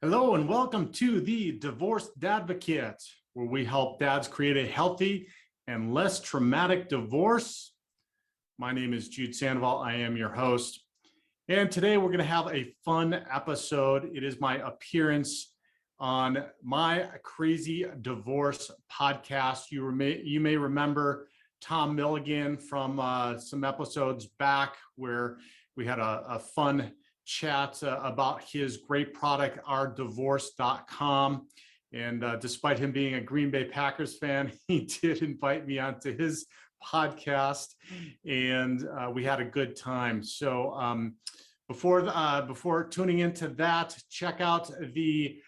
Hello and welcome to the Divorced Dadvocate, where we help dads create a healthy and less traumatic divorce. My name is Jude Sandoval. I am your host. And today we're going to have a fun episode. It is my appearance on My Crazy Divorce podcast. You may remember Tom Milligan from some episodes back where we had a fun chat about his great product, ourdivorce.com. And despite him being a Green Bay Packers fan, he did invite me onto his podcast, and we had a good time. So before tuning into that, check out the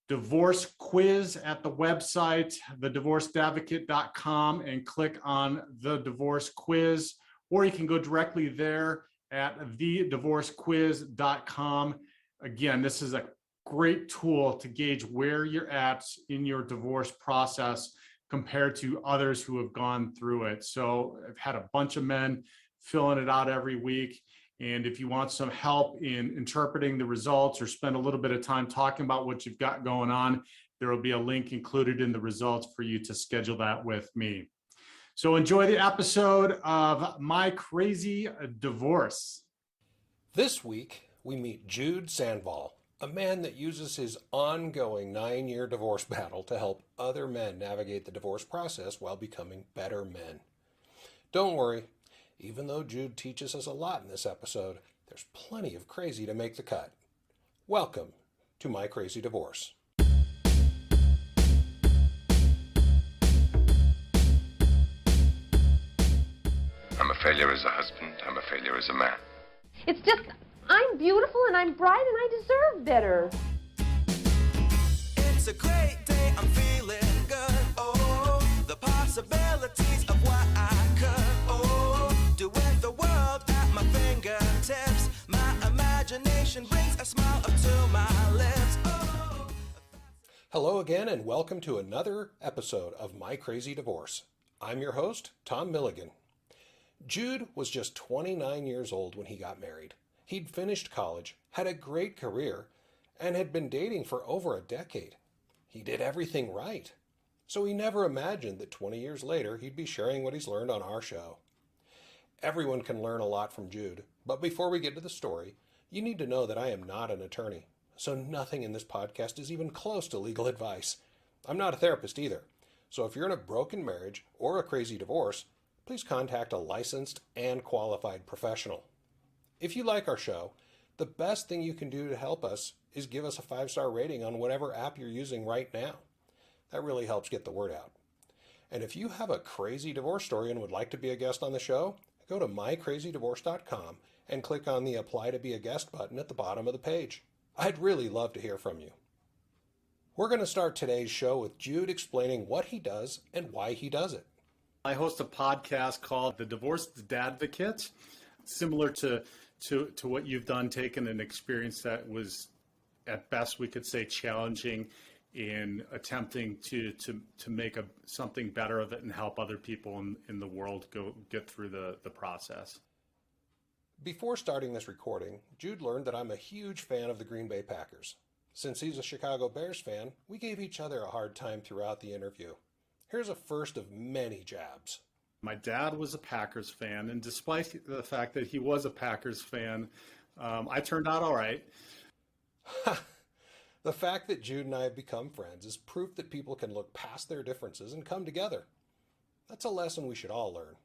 divorce quiz at the website, thedivorcedadvocate.com, and click on the divorce quiz, or you can go directly there at thedivorcequiz.com. Again, this is a great tool to gauge where you're at in your divorce process compared to others who have gone through it. So I've had a bunch of men filling it out every week. And if you want some help in interpreting the results or spend a little bit of time talking about what you've got going on, there will be a link included in the results for you to schedule that with me. So enjoy the episode of My Crazy Divorce. This week, we meet Jude Sandoval, a man that uses his ongoing 9-year divorce battle to help other men navigate the divorce process while becoming better men. Don't worry, even though Jude teaches us a lot in this episode, there's plenty of crazy to make the cut. Welcome to My Crazy Divorce. I'm a failure as a husband. I'm a failure as a man. It's just, I'm beautiful and I'm bright and I deserve better. It's a great day, I'm feeling good. Oh, the possibilities of what I could, do with the world at my fingertips. My imagination brings a smile up to my lips. Oh. Hello again and welcome to another episode of My Crazy Divorce. I'm your host, Tom Milligan. Jude was just 29 years old when he got married. He'd finished college, had a great career, and had been dating for over a decade. He did everything right. So he never imagined that 20 years later he'd be sharing what he's learned on our show. Everyone can learn a lot from Jude, but before we get to the story, you need to know that I am not an attorney, so nothing in this podcast is even close to legal advice. I'm not a therapist either, so if you're in a broken marriage or a crazy divorce, please contact a licensed and qualified professional. If you like our show, the best thing you can do to help us is give us a 5-star rating on whatever app you're using right now. That really helps get the word out. And if you have a crazy divorce story and would like to be a guest on the show, go to mycrazydivorce.com and click on the Apply to be a Guest button at the bottom of the page. I'd really love to hear from you. We're going to start today's show with Jude explaining what he does and why he does it. I host a podcast called The Divorced Dadvocate, similar to what you've done, taken an experience that was, at best, we could say challenging, in attempting to make something better of it and help other people in the world get through the process. Before starting this recording, Jude learned that I'm a huge fan of the Green Bay Packers. Since he's a Chicago Bears fan, we gave each other a hard time throughout the interview. Here's a first of many jabs. My dad was a Packers fan, and despite the fact that he was a Packers fan, I turned out all right. The fact that Jude and I have become friends is proof that people can look past their differences and come together. That's a lesson we should all learn.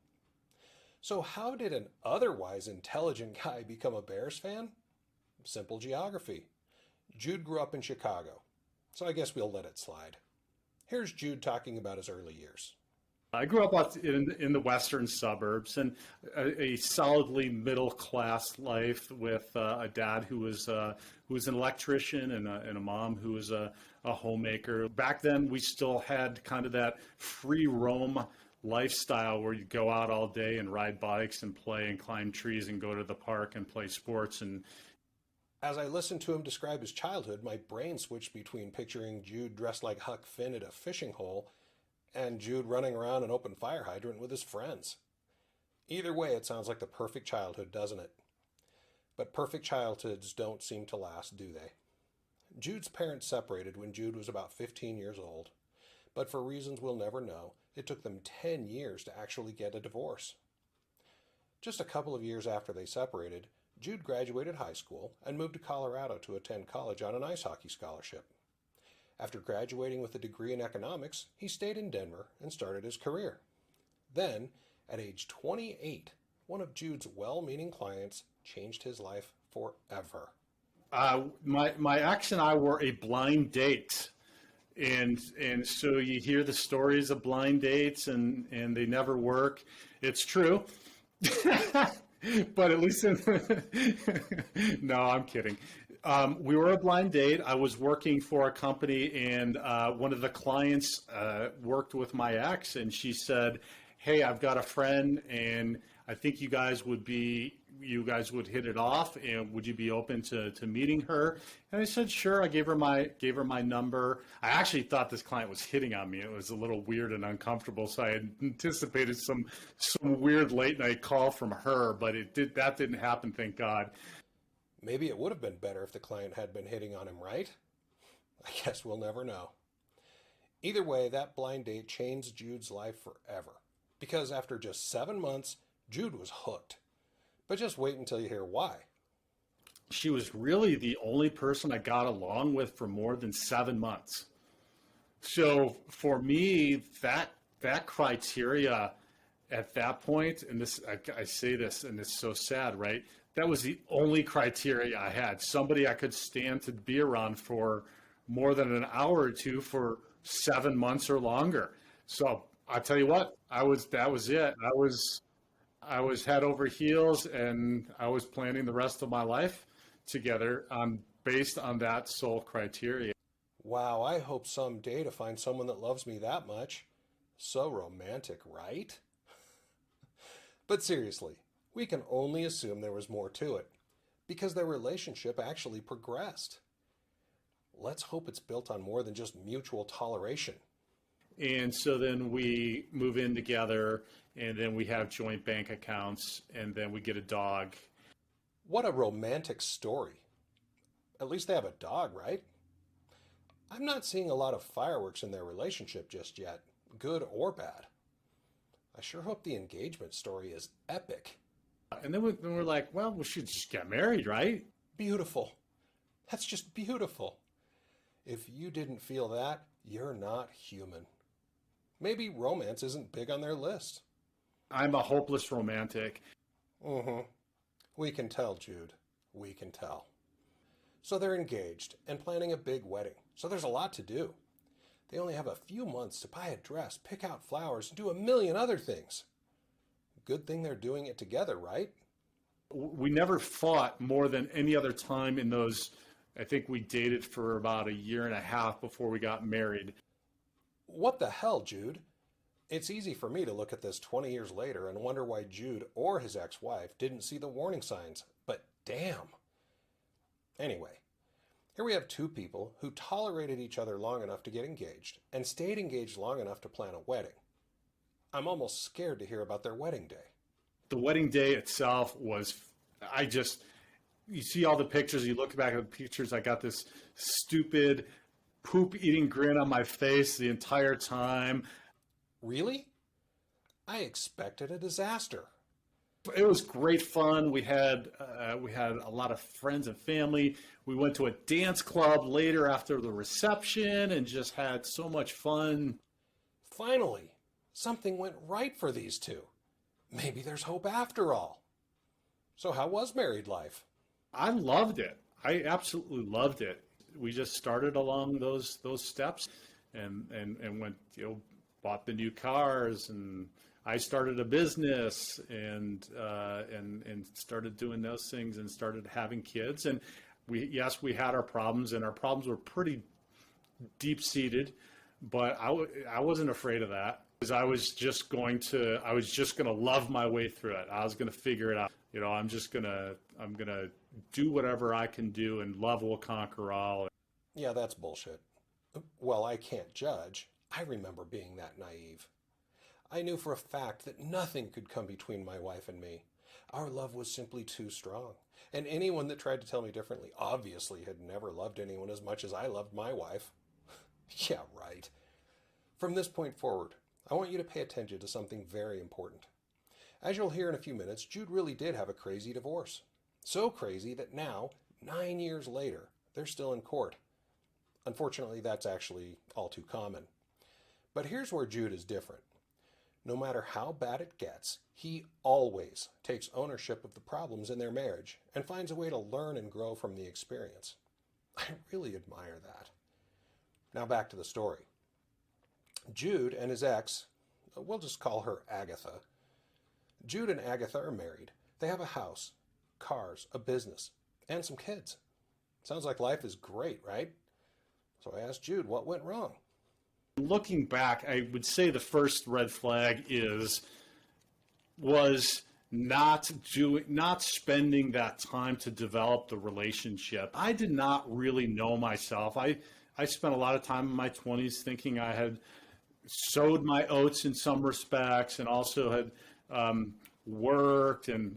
So how did an otherwise intelligent guy become a Bears fan? Simple geography. Jude grew up in Chicago, so I guess we'll let it slide. Here's Jude talking about his early years. I grew up in the western suburbs, and a solidly middle-class life with a dad who was an electrician and a mom who was a homemaker. Back then, we still had kind of that free roam lifestyle where you go out all day and ride bikes and play and climb trees and go to the park and play sports. And as I listened to him describe his childhood, my brain switched between picturing Jude dressed like Huck Finn at a fishing hole and Jude running around an open fire hydrant with his friends. Either way, it sounds like the perfect childhood, doesn't it? But perfect childhoods don't seem to last, do they? Jude's parents separated when Jude was about 15 years old, but for reasons we'll never know, it took them 10 years to actually get a divorce. Just a couple of years after they separated, Jude graduated high school and moved to Colorado to attend college on an ice hockey scholarship. After graduating with a degree in economics, he stayed in Denver and started his career. Then, at age 28, one of Jude's well-meaning clients changed his life forever. My ex and I were a blind date. And so you hear the stories of blind dates and they never work. It's true. But at least no, I'm kidding. We were a blind date. I was working for a company, and one of the clients worked with my ex, and she said, "Hey, I've got a friend, and I think you guys would hit it off, and would you be open to meeting her?" And I said, "Sure." I gave her my number. I actually thought this client was hitting on me. It was a little weird and uncomfortable, so I had anticipated some weird late night call from her, but that didn't happen, thank God. Maybe it would have been better if the client had been hitting on him, right? I guess we'll never know. Either way, that blind date changed Jude's life forever, because after just 7 months, Jude was hooked. But just wait until you hear why. She was really the only person I got along with for more than 7 months. So for me, that criteria at that point, and this I say this, and it's so sad, right? That was the only criteria I had. Somebody I could stand to be around for more than an hour or two for 7 months or longer. So I'll tell you what, that was it. I was head over heels, and I was planning the rest of my life together based on that sole criteria. Wow, I hope someday to find someone that loves me that much. So romantic, right? But seriously, we can only assume there was more to it, because their relationship actually progressed. Let's hope it's built on more than just mutual toleration. And so then we move in together, and then we have joint bank accounts, and then we get a dog. What a romantic story. At least they have a dog, right? I'm not seeing a lot of fireworks in their relationship just yet, good or bad. I sure hope the engagement story is epic. And then we're like, well, we should just get married, right? Beautiful. That's just beautiful. If you didn't feel that, you're not human. Maybe romance isn't big on their list. I'm a hopeless romantic. We can tell, Jude. We can tell. So they're engaged and planning a big wedding. So there's a lot to do. They only have a few months to buy a dress, pick out flowers, and do a million other things. Good thing they're doing it together, right? We never fought more than any other time in those. I think we dated for about 1.5 years before we got married. What the hell, Jude? It's easy for me to look at this 20 years later and wonder why Jude or his ex-wife didn't see the warning signs, but damn. Anyway, here we have two people who tolerated each other long enough to get engaged and stayed engaged long enough to plan a wedding. I'm almost scared to hear about their wedding day. The wedding day itself was, you see all the pictures, you look back at the pictures, I got this stupid poop-eating grin on my face the entire time. Really? I expected a disaster. It was great fun. We had a lot of friends and family. We went to a dance club later after the reception and just had so much fun. Finally, something went right for these two. Maybe there's hope after all. So how was married life? I loved it. I absolutely loved it. We just started along those steps and went, bought the new cars, and I started a business and started doing those things and started having kids. And we had our problems, and our problems were pretty deep-seated, but I wasn't afraid of that, because I was just going to love my way through it. I was going to figure it out. I'm going to do whatever I can do, and love will conquer all. Yeah, that's bullshit. Well, I can't judge. I remember being that naive. I knew for a fact that nothing could come between my wife and me. Our love was simply too strong. And anyone that tried to tell me differently obviously had never loved anyone as much as I loved my wife. Yeah, right. From this point forward, I want you to pay attention to something very important. As you'll hear in a few minutes, Jude really did have a crazy divorce. So crazy that now, 9 years later, they're still in court. Unfortunately, that's actually all too common. But here's where Jude is different. No matter how bad it gets, he always takes ownership of the problems in their marriage and finds a way to learn and grow from the experience. I really admire that. Now back to the story. Jude and his ex, we'll just call her Agatha. Jude and Agatha are married. They have a house, cars, a business, and some kids. Sounds like life is great, right? So I asked Jude what went wrong. Looking back, I would say the first red flag was not spending that time to develop the relationship. I did not really know myself. I spent a lot of time in my 20s thinking I had sowed my oats in some respects, and also had worked, and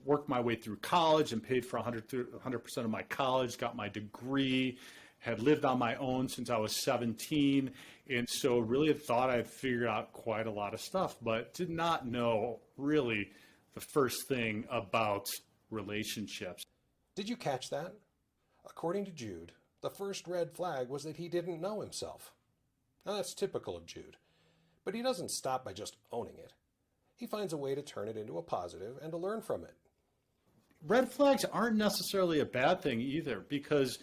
worked my way through college and paid for 100% of my college, got my degree, had lived on my own since I was 17, and so really had thought I had figured out quite a lot of stuff, but did not know really the first thing about relationships. Did you catch that? According to Jude, the first red flag was that he didn't know himself. Now that's typical of Jude, but he doesn't stop by just owning it. He finds a way to turn it into a positive and to learn from it. Red flags aren't necessarily a bad thing either, because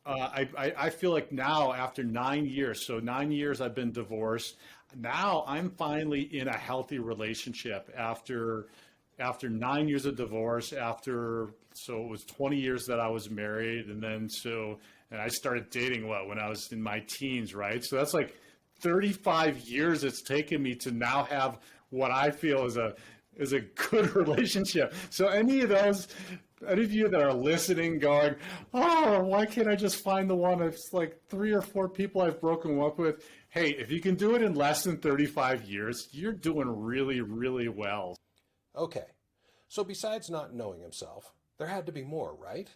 I feel like now, after 9 years, so 9 years I've been divorced, now I'm finally in a healthy relationship after 9 years of divorce, so it was 20 years that I was married, and I started dating when I was in my teens, right? So that's like 35 years it's taken me to now have what I feel is a good relationship. So any of you that are listening going, oh, why can't I just find the one? It's like 3 or 4 people I've broken up with. Hey, if you can do it in less than 35 years, you're doing really, really well. Okay, so besides not knowing himself, there had to be more, right?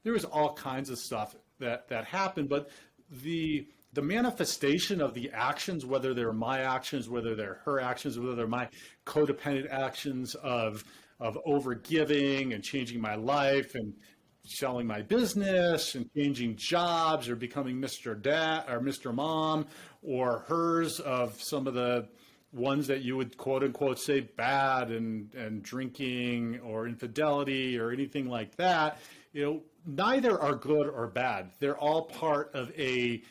There was all kinds of stuff that happened, but the manifestation of the actions, whether they're my actions, whether they're her actions, whether they're my codependent actions of overgiving and changing my life and selling my business and changing jobs or becoming Mr. Dad or Mr. Mom, or hers of some of the ones that you would quote unquote say bad and drinking or infidelity or anything like that, neither are good or bad. They're all part of a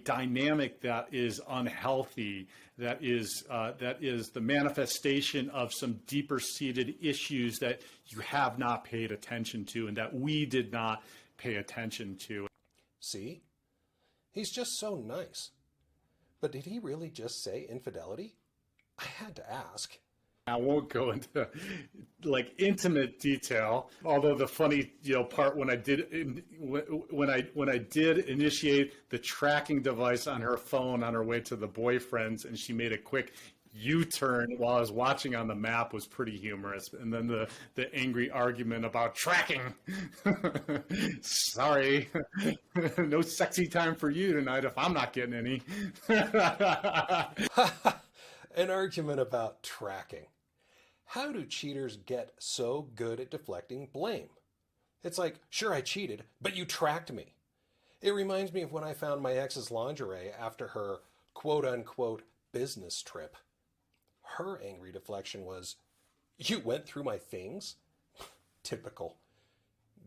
dynamic that is unhealthy, that is the manifestation of some deeper seated issues that you have not paid attention to and that we did not pay attention to. See? He's just so nice. But did he really just say infidelity? I had to ask. I won't go into intimate detail. Although the funny part when I did initiate the tracking device on her phone on her way to the boyfriend's, and she made a quick U-turn while I was watching on the map, was pretty humorous. And then the angry argument about tracking. Sorry, no sexy time for you tonight if I'm not getting any. An argument about tracking. How do cheaters get so good at deflecting blame? It's like, sure, I cheated, but you tracked me. It reminds me of when I found my ex's lingerie after her quote-unquote business trip. Her angry deflection was, you went through my things? Typical.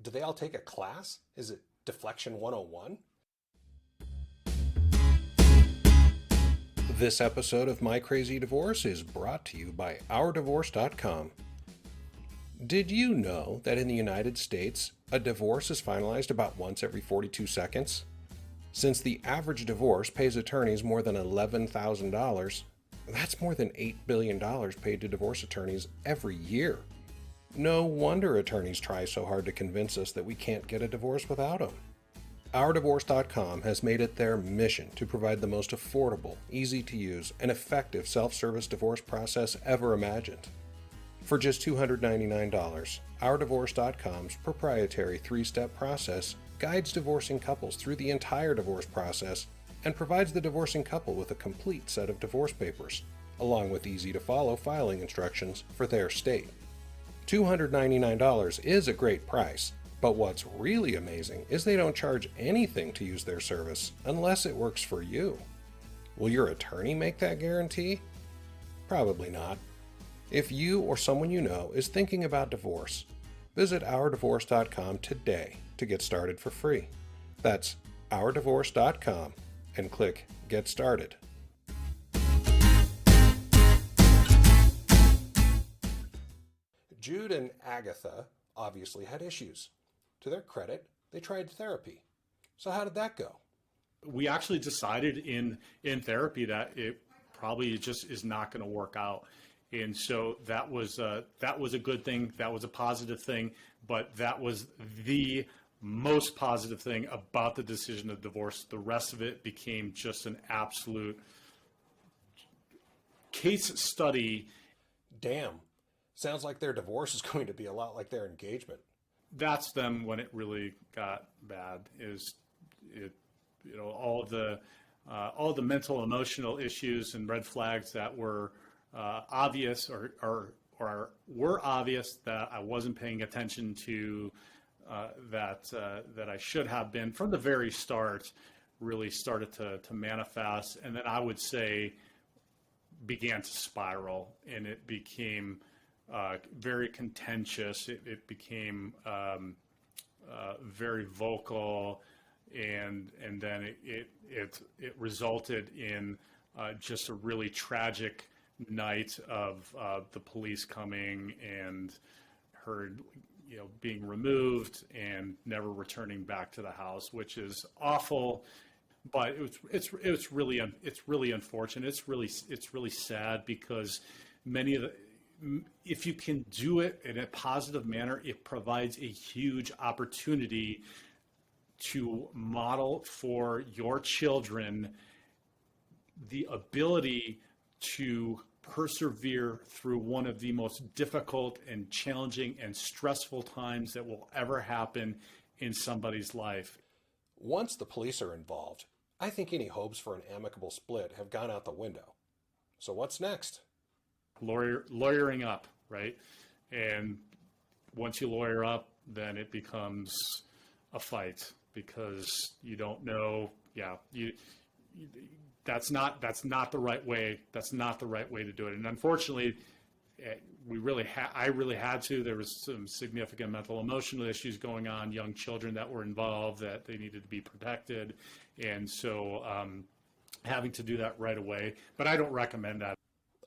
Do they all take a class? Is it Deflection 101? This episode of My Crazy Divorce is brought to you by OurDivorce.com. Did you know that in the United States, a divorce is finalized about once every 42 seconds? Since the average divorce pays attorneys more than $11,000, that's more than $8 billion paid to divorce attorneys every year. No wonder attorneys try so hard to convince us that we can't get a divorce without them. OurDivorce.com has made it their mission to provide the most affordable, easy-to-use, and effective self-service divorce process ever imagined. For just $299, OurDivorce.com's proprietary 3-step process guides divorcing couples through the entire divorce process and provides the divorcing couple with a complete set of divorce papers, along with easy-to-follow filing instructions for their state. $299 is a great price, but what's really amazing is they don't charge anything to use their service unless it works for you. Will your attorney make that guarantee? Probably not. If you or someone you know is thinking about divorce, visit OurDivorce.com today to get started for free. That's OurDivorce.com and click Get Started. Jude and Agatha obviously had issues. To their credit, they tried therapy. So how did that go? We actually decided in therapy that it probably just is not going to work out. And so that was a good thing. That was a positive thing. But that was the most positive thing about the decision of divorce. The rest of it became just an absolute case study. Damn. Sounds like their divorce is going to be a lot like their engagement. That's them when it really got bad. All the mental, emotional issues and red flags that were obvious or were obvious that I wasn't paying attention to, that I should have been from the very start, really started to manifest, and then I would say began to spiral, and it became very contentious. It became very vocal, and then it resulted in just a really tragic night of the police coming and her, being removed and never returning back to the house, which is awful. But it's really unfortunate. It's really sad because if you can do it in a positive manner, it provides a huge opportunity to model for your children the ability to persevere through one of the most difficult and challenging and stressful times that will ever happen in somebody's life. Once the police are involved, I think any hopes for an amicable split have gone out the window. So what's next? Lawyering up, right? And once you lawyer up, then it becomes a fight because you don't know. That's not the right way. That's not the right way to do it. And unfortunately, I really had to. There was some significant mental, emotional issues going on. Young children that were involved that they needed to be protected, and so having to do that right away. But I don't recommend that.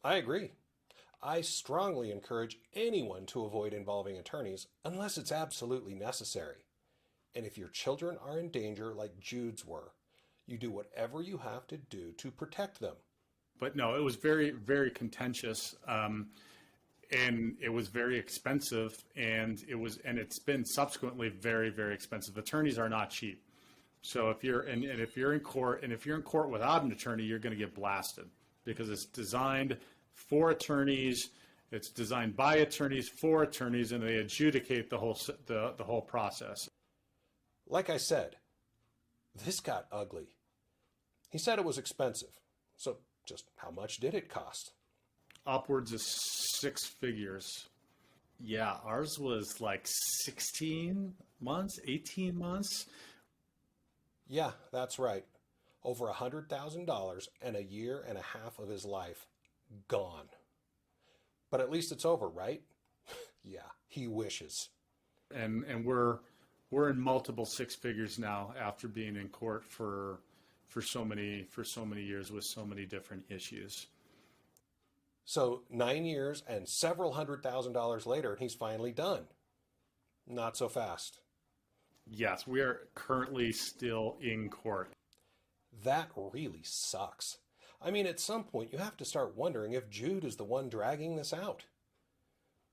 I agree. I strongly encourage anyone to avoid involving attorneys unless it's absolutely necessary. And if your children are in danger like Jude's were, you do whatever you have to do to protect them. But no, it was very, very contentious, and it was very expensive, and it's been subsequently very, very expensive. Attorneys are not cheap. So if you're in court without an attorney, you're going to get blasted because it's designed for attorneys. It's designed by attorneys for attorneys, and they adjudicate the whole process. Like I said, this got ugly. He said it was expensive. So just how much did it cost? Upwards of 6 figures. Yeah, ours was like 16 months, 18 months. Yeah, that's right. Over $100,000 and a year and a half of his life gone. But at least it's over, right? Yeah, he wishes. And we're in multiple 6 figures now after being in court for so many years with so many different issues. So 9 years and several $100,000 later, and he's finally done. Not so fast. Yes, we are currently still in court. That really sucks. I mean, at some point, you have to start wondering if Jude is the one dragging this out.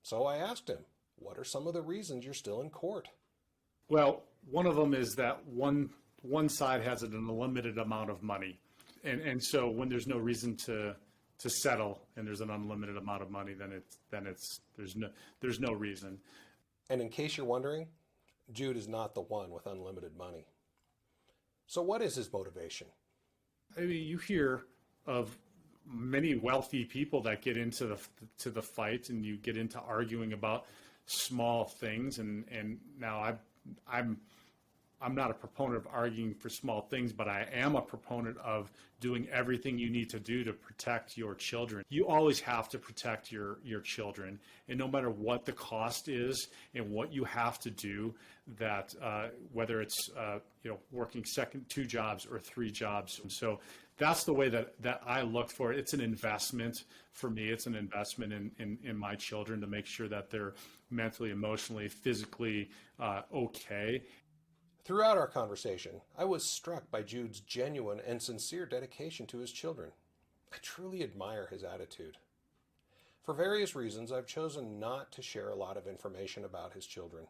So I asked him, what are some of the reasons you're still in court? Well, one of them is that one side has an unlimited amount of money. And so when there's no reason to settle and there's an unlimited amount of money, then there's no reason. And in case you're wondering, Jude is not the one with unlimited money. So what is his motivation? I mean, you hear of many wealthy people that get into the fight, and you get into arguing about small things. And now I'm not a proponent of arguing for small things, but I am a proponent of doing everything you need to do to protect your children. You always have to protect your children, and no matter what the cost is and what you have to do, that whether it's working 2 jobs or 3 jobs. And so that's the way that I look for it. It's an investment for me. It's an investment in my children to make sure that they're mentally, emotionally, physically okay. Throughout our conversation, I was struck by Jude's genuine and sincere dedication to his children. I truly admire his attitude. For various reasons, I've chosen not to share a lot of information about his children.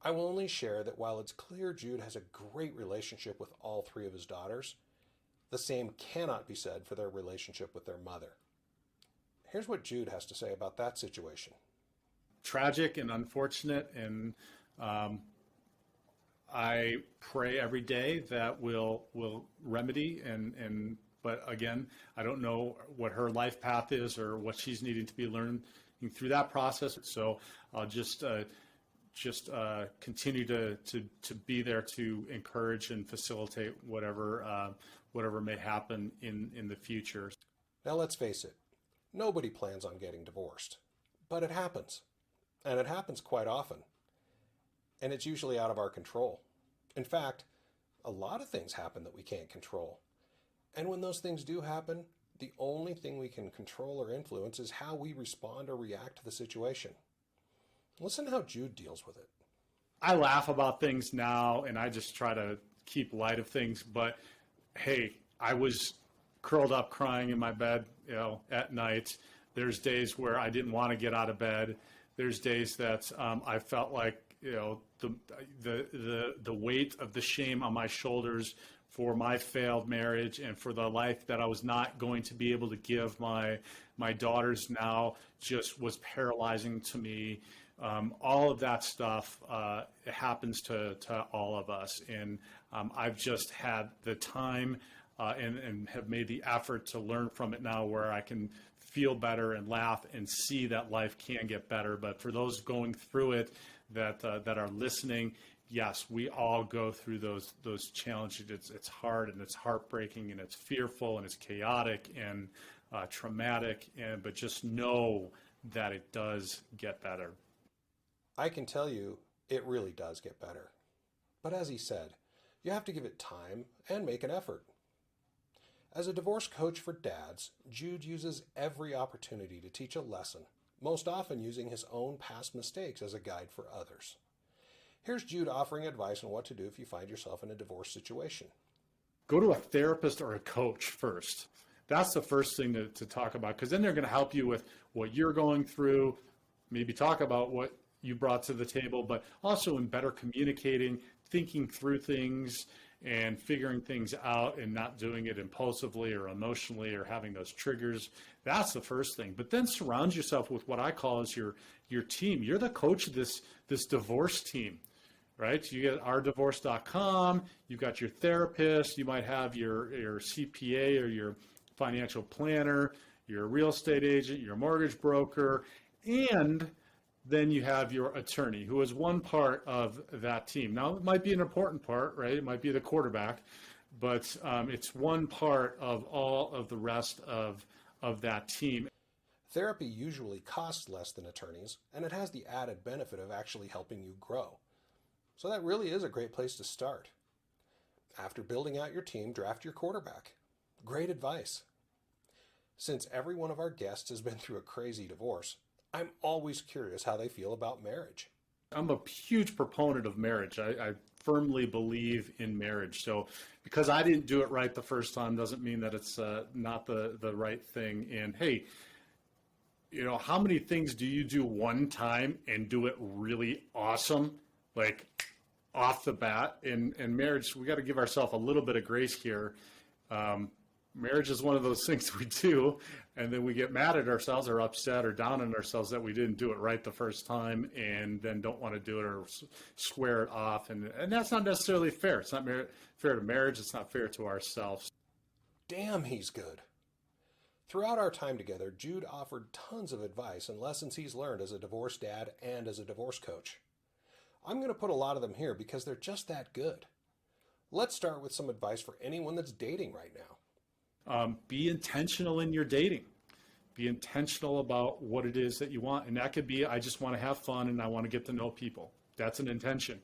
I will only share that while it's clear Jude has a great relationship with all 3 of his daughters, the same cannot be said for their relationship with their mother. Here's what Jude has to say about that situation. Tragic and unfortunate, and I pray every day that we'll remedy but again, I don't know what her life path is or what she's needing to be learning through that process. So I'll just continue to be there to encourage and facilitate whatever may happen in the future. Now let's face it, nobody plans on getting divorced, but it happens, and it happens quite often. And it's usually out of our control. In fact, a lot of things happen that we can't control. And when those things do happen, the only thing we can control or influence is how we respond or react to the situation. Listen to how Jude deals with it. I laugh about things now, and I just try to keep light of things. But hey, I was curled up crying in my bed, at night. There's days where I didn't want to get out of bed. There's days that I felt like the weight of the shame on my shoulders for my failed marriage and for the life that I was not going to be able to give my daughters now just was paralyzing to me. All of that stuff happens to all of us, and I've just had the time and have made the effort to learn from it now, where I can feel better and laugh and see that life can get better. But for those going through it that are listening, yes, we all go through those challenges. It's hard, and it's heartbreaking, and it's fearful, and it's chaotic and traumatic, but just know that it does get better. I can tell you it really does get better. But as he said, you have to give it time and make an effort. As a divorce coach for dads, Jude uses every opportunity to teach a lesson, most often using his own past mistakes as a guide for others. Here's Jude offering advice on what to do if you find yourself in a divorce situation. Go to a therapist or a coach first. That's the first thing to talk about, because then they're going to help you with what you're going through, maybe talk about what you brought to the table, but also in better communicating, thinking through things and figuring things out and not doing it impulsively or emotionally or having those triggers. That's the first thing. But then surround yourself with what I call as your team. You're the coach of this divorce team, right? You get ourdivorce.com, you've got your therapist, you might have your CPA or your financial planner, your real estate agent, your mortgage broker, and then you have your attorney, who is one part of that team. Now, it might be an important part, right? It might be the quarterback, but it's one part of all of the rest of that team. Therapy usually costs less than attorneys, and it has the added benefit of actually helping you grow. So that really is a great place to start. After building out your team, draft your quarterback. Great advice. Since every one of our guests has been through a crazy divorce, I'm always curious how they feel about marriage. I'm a huge proponent of marriage. I firmly believe in marriage. So because I didn't do it right the first time doesn't mean that it's not the right thing. And hey, how many things do you do one time and do it really awesome, like off the bat? In marriage, we got to give ourselves a little bit of grace here. Marriage is one of those things we do, and then we get mad at ourselves or upset or down on ourselves that we didn't do it right the first time, and then don't want to do it or swear it off. And that's not necessarily fair. It's not fair to marriage. It's not fair to ourselves. Damn, he's good. Throughout our time together, Jude offered tons of advice and lessons he's learned as a divorced dad and as a divorce coach. I'm going to put a lot of them here because they're just that good. Let's start with some advice for anyone that's dating right now. Be intentional in your dating. Be intentional about what it is that you want. And that could be, I just want to have fun and I want to get to know people. That's an intention.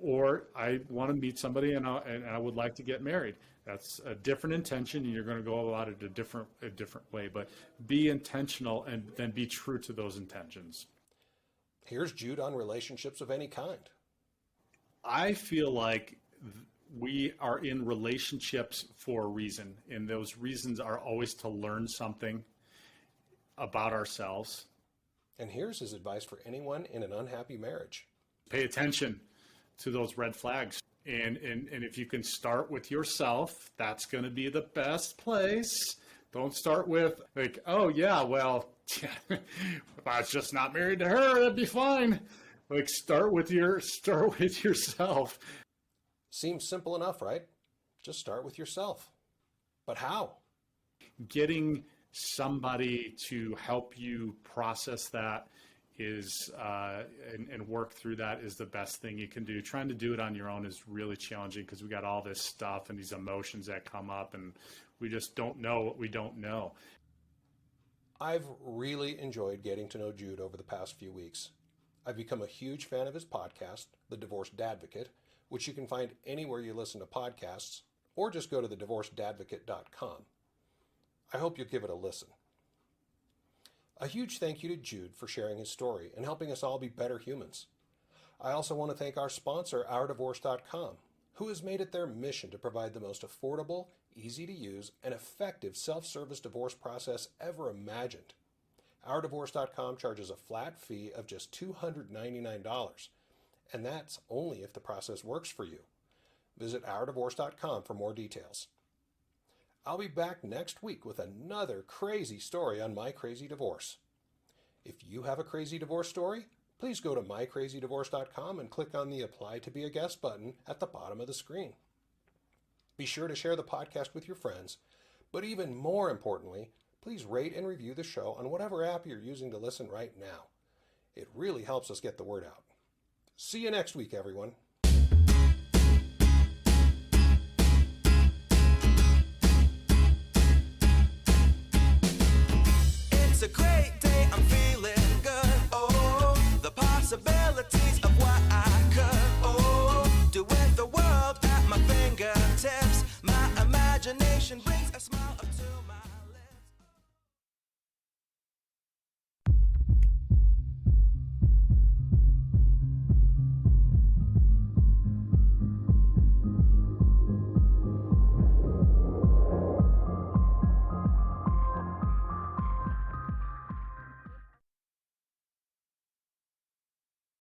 Or I want to meet somebody and I would like to get married. That's a different intention, and you're going to go about it a different way. But be intentional and then be true to those intentions. Here's Jude on relationships of any kind. I feel like we are in relationships for a reason, and those reasons are always to learn something about ourselves. And here's his advice for anyone in an unhappy marriage. Pay attention to those red flags. And if you can start with yourself, that's going to be the best place. Don't start with like, oh yeah, well, if I was just not married to her, that'd be fine. Like start with yourself. Seems simple enough, right? Just start with yourself. But how? Getting somebody to help you process that is and work through that is the best thing you can do. Trying to do it on your own is really challenging because we got all this stuff and these emotions that come up and we just don't know what we don't know. I've really enjoyed getting to know Jude over the past few weeks. I've become a huge fan of his podcast, The Divorced Dadvocate, which you can find anywhere you listen to podcasts, or just go to thedivorcedadvocate.com. I hope you'll give it a listen. A huge thank you to Jude for sharing his story and helping us all be better humans. I also want to thank our sponsor, ourdivorce.com, who has made it their mission to provide the most affordable, easy to use, and effective self-service divorce process ever imagined. Ourdivorce.com charges a flat fee of just $299, and that's only if the process works for you. Visit ourdivorce.com for more details. I'll be back next week with another crazy story on My Crazy Divorce. If you have a crazy divorce story, please go to mycrazydivorce.com and click on the Apply to be a Guest button at the bottom of the screen. Be sure to share the podcast with your friends, but even more importantly, please rate and review the show on whatever app you're using to listen right now. It really helps us get the word out. See you next week, everyone. It's a great day, I'm feeling good. Oh, the possibilities of what I could do with the world at my fingertips. My imagination brings